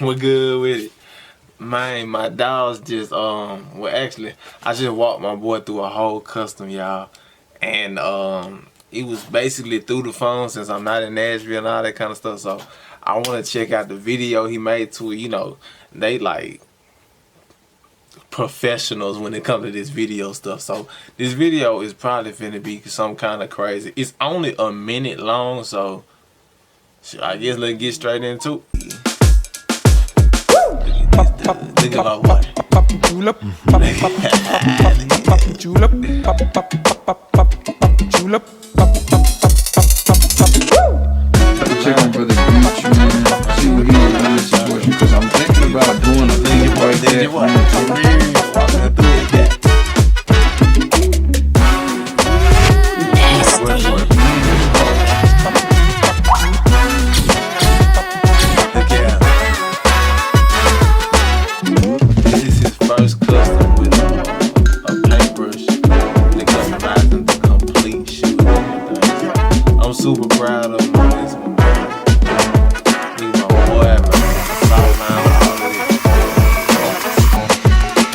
We're good with it. Man, my dogs just well actually I just walked my boy through a whole custom, y'all. And it was basically through the phone since I'm not in Nashville and all that kind of stuff. So I wanna check out the video he made to it. You know, they like professionals when it comes to this video stuff. So this video is probably finna be some kind of crazy. It's only a minute long, so I guess let's get straight into it. Look at my boy. Julep, julep, julep. Check on Brother Beach, man. See what he is in this situation, because I'm thinking about doing a thing right there. Walking through it, This is his first custom with a paintbrush. They customizing the complete shoe and everything. I'm super proud of him. This one, man. He's my boy, man. Solid line with all of it.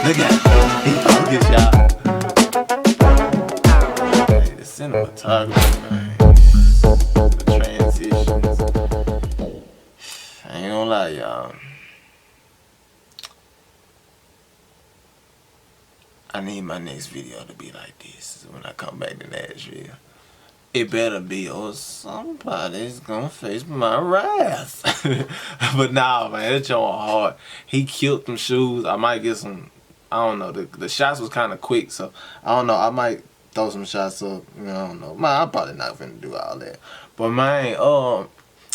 Look at him. Look at y'all. Hey, the cinematography, man. The transitions. I ain't gonna lie, y'all. I need my next video to be like this when I come back to Nashville. It better be or somebody's gonna face my wrath. But nah, man, it's showing hard. He killed them shoes. I might get some, I don't know, the shots was kind of quick, so I don't know, I might throw some shots up, you know, I don't know. Man, I'm probably not finna do all that. But man,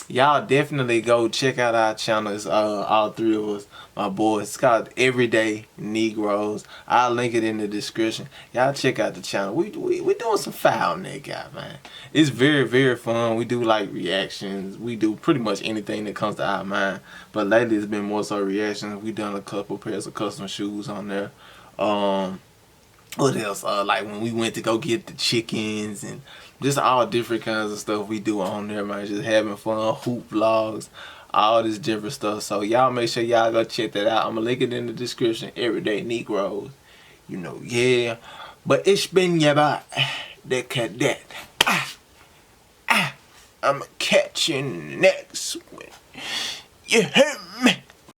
y'all definitely go check out our channel. It's all three of us, my boys. It's called Everyday Negroes. I'll link it in the description. Y'all check out the channel. We doing some foul nigga, man. It's very, very fun. We do like reactions. We do pretty much anything that comes to our mind. But lately it's been more so reactions. We done a couple pairs of custom shoes on there. What else? Like when we went to go get the chickens and just all different kinds of stuff we do on there, man. Just having fun, hoop vlogs, all this different stuff. So y'all make sure y'all go check that out. I'm gonna link it in the description. Everyday Negroes, you know, yeah. But it's been your boy, the cadet. I'm catching next one. You hear me?